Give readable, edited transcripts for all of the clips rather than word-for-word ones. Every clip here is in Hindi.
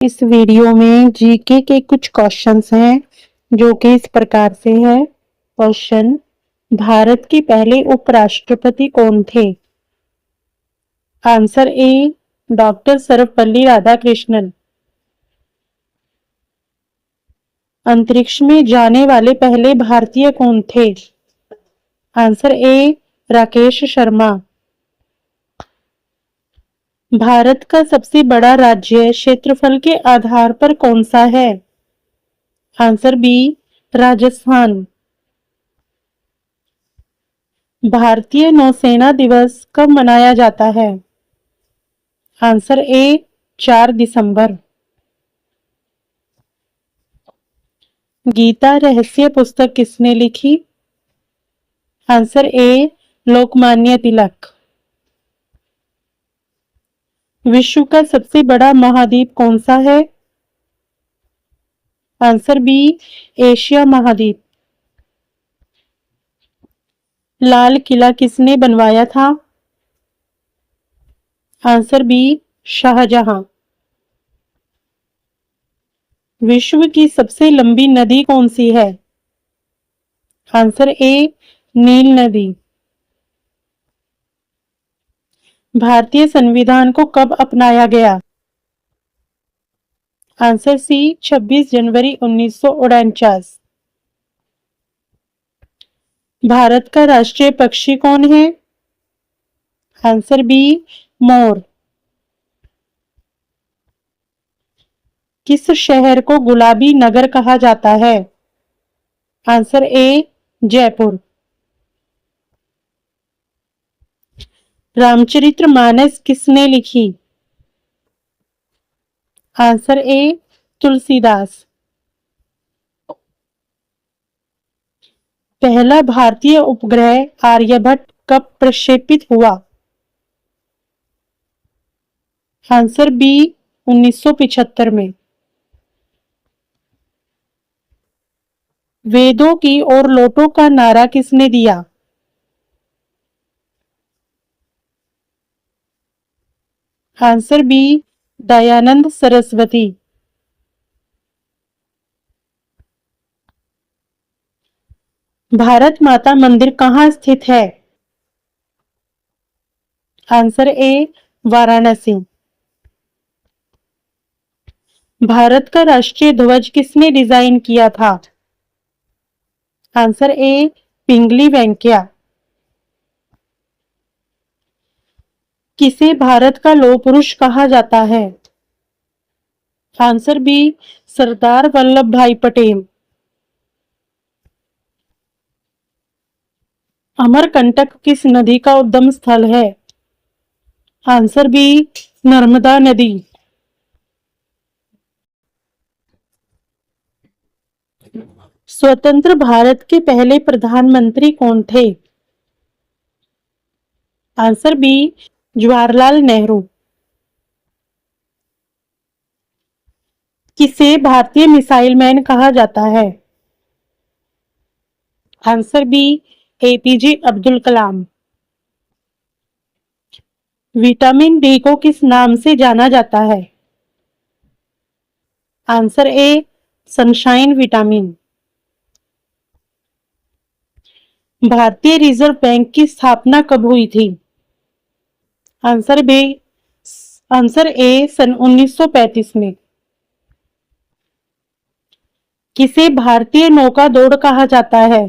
इस वीडियो में जीके के कुछ क्वेश्चंस हैं जो कि इस प्रकार से है। क्वेश्चन, भारत के पहले उपराष्ट्रपति कौन थे? Answer A, doctor Sarvepalli Radhakrishnan. अंतरिक्ष में जाने वाले पहले भारतीय कौन थे? Answer A, Rakesh Sharma. भारत का सबसे बड़ा राज्य क्षेत्रफल के आधार पर कौन सा है? Answer b, Rajasthan. भारतीय नौसेना दिवस कब मनाया जाता है? आंसर ए, 4 दिसंबर। गीता रहस्य पुस्तक किसने लिखी? Answer A, Lokmanya Tilak. विश्व का सबसे बड़ा महाद्वीप कौन सा है? आंसर बी, एशिया महाद्वीप। लाल किला किसने बनवाया था? Answer b, Shahjahan. विश्व की सबसे लंबी नदी कौन सी है? आंसर ए, नील नदी। भारतीय संविधान को कब अपनाया गया? आंसर सी, 26 जनवरी 1949। भारत का राष्ट्रीय पक्षी कौन है? आंसर बी, मोर। किस शहर को गुलाबी नगर कहा जाता है? आंसर ए, जयपुर। रामचरितमानस किसने लिखी? Answer A, Tulsidas. पहला भारतीय उपग्रह आर्यभट्ट कब प्रक्षेपित हुआ? आंसर बी, 1975 में। वेदों की और लौटों का नारा किसने दिया? Answer B, Dayanand Saraswati. भारत माता मंदिर कहाँ स्थित है? आंसर ए, वाराणसी। भारत का राष्ट्रीय ध्वज किसने डिजाइन किया था? आंसर ए, पिंगली वेंकैया। किसे भारत का लौह पुरुष कहा जाता है? आंसर बी, सरदार वल्लभ भाई पटेल। अमरकंटक किस नदी का उद्गम स्थल है? आंसर बी, नर्मदा नदी। स्वतंत्र भारत के पहले प्रधानमंत्री कौन थे? Answer B, Jawaharlal Nehru. किसे भारतीय मिसाइल मैन कहा जाता है? Answer b, APJ Abdul Kalam. Vitamin D को किस नाम से जाना जाता है? Answer a, sunshine vitamin. भारतीय रिजर्व बैंक की स्थापना कब हुई थी? आंसर बी, आंसर ए, सन 1935 में। किसे भारतीय नौका दौड़ कहा जाता है?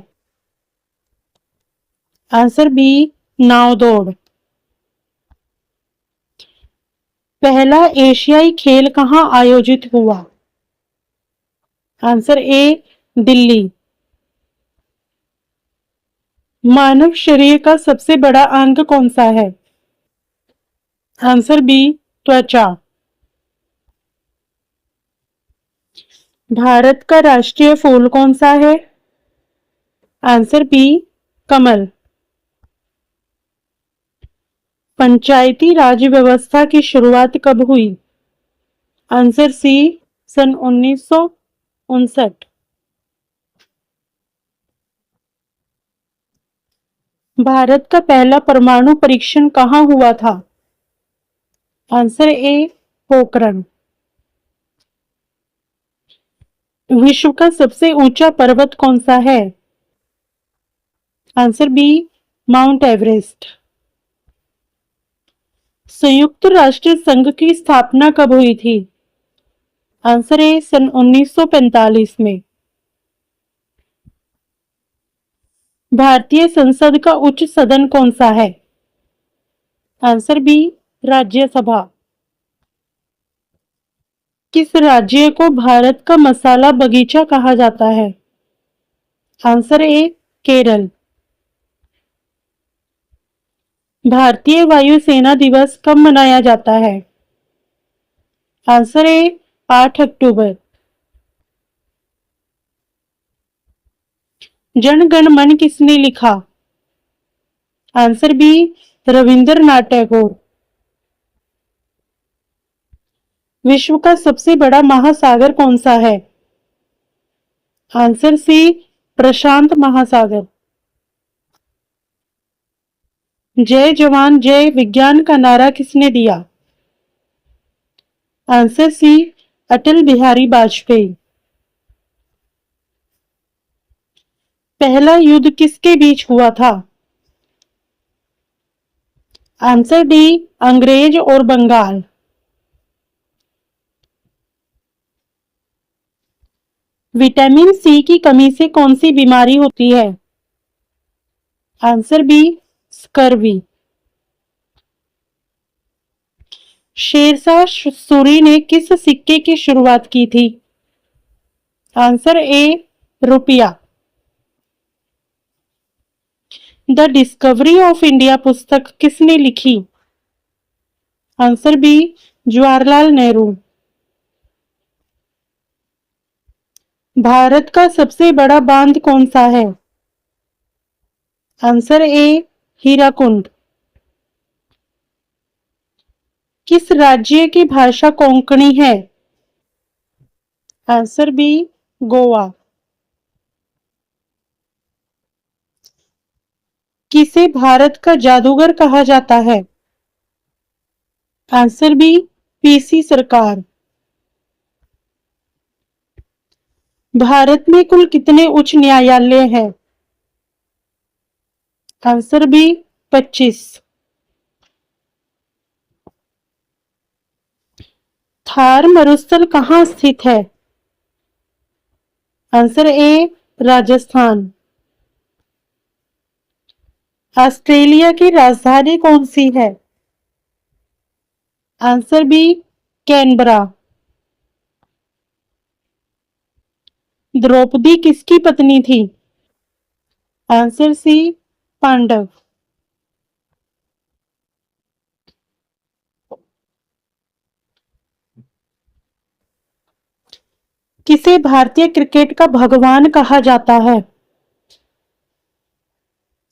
आंसर बी, नाव दौड़। पहला एशियाई खेल कहां आयोजित हुआ? Answer A, Delhi. मानव शरीर का सबसे बड़ा अंग कौन सा है? आंसर बी, त्वचा। भारत का राष्ट्रीय फूल कौन सा है? आंसर बी, कमल। पंचायती राज व्यवस्था की शुरुआत कब हुई? आंसर सी, सन 1959। भारत का पहला परमाणु परीक्षण कहां हुआ था? Answer a, Pokhran. विश्व का सबसे ऊंचा पर्वत कौन सा है? Answer b, Mount Everest. संयुक्त राष्ट्र संघ की स्थापना कब हुई थी? आंसर ए, सन 1945 में। भारतीय संसद का उच्च सदन कौन सा है? Answer b, Rajya Sabha. किस राज्य को भारत का मसाला बगीचा कहा जाता है? Answer a, Kerala. भारतीय वायुसेना दिवस कब मनाया जाता है? Answer a, 8 October. Jana Gana Mana किसने लिखा? Answer b, Rabindranath Tagore. विश्व का सबसे बड़ा महासागर कौन सा है? आंसर सी, प्रशांत महासागर। जय जवान जय विज्ञान का नारा किसने दिया? Answer C, Atal Bihari Vajpayee. पहला युद्ध किसके बीच हुआ था? आंसर डी, अंग्रेज और बंगाल। विटामिन सी की कमी से कौन सी बीमारी होती है? Answer b, scurvy. Sher Shah Suri ने किस सिक्के की शुरुआत की थी? आंसर ए, रुपया। द डिस्कवरी ऑफ इंडिया पुस्तक किसने लिखी? Answer B, Jawaharlal Nehru. भारत का सबसे बड़ा बांध कौन सा है? Answer A, Hirakud. किस राज्य की भाषा कोंकणी है? Answer B, Goa. किसे भारत का जादूगर कहा जाता है? आंसर बी, पीसी सरकार। भारत में कुल कितने उच्च न्यायालय हैं? Answer B, 25। थार मरुस्थल कहाँ स्थित है? आंसर ए, राजस्थान। ऑस्ट्रेलिया की राजधानी कौन सी है? Answer B, Canberra. द्रौपदी किसकी पत्नी थी? Answer c, Pandava. किसे भारतीय क्रिकेट का भगवान कहा जाता है?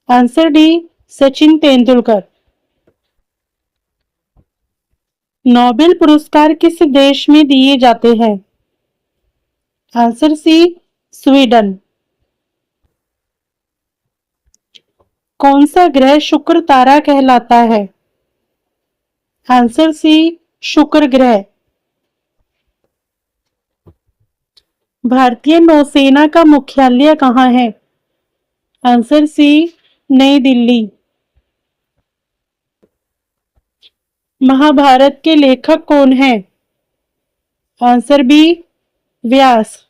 Answer d, Sachin Tendulkar. Nobel पुरस्कार किस देश में दिए जाते हैं? Answer c, Sweden. कौन सा ग्रह शुक्र तारा कहलाता है? आंसर सी, शुक्र ग्रह। भारतीय नौसेना का मुख्यालय कहाँ है? आंसर सी, नई दिल्ली। महाभारत के लेखक कौन है? Answer B, Vyas.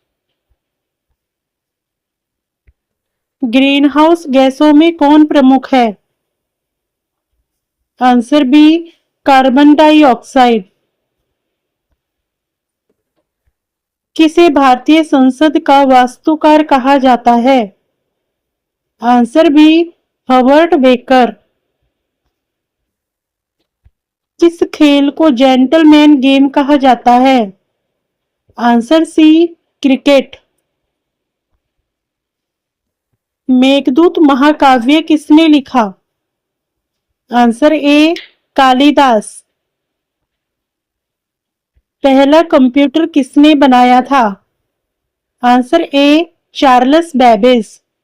Greenhouse गैसों में कौन प्रमुख है? Answer B, carbon dioxide. किसे भारतीय संसद का वास्तुकार कहा जाता है? Answer B, Herbert Baker. किस खेल को जेंटलमैन गेम कहा जाता है? Answer C, cricket. मेघदूत महाकाव्य किसने लिखा? Answer A, Kalidas. पहला कंप्यूटर किसने बनाया था? आंसर ए, चार्ल्स बेबेज।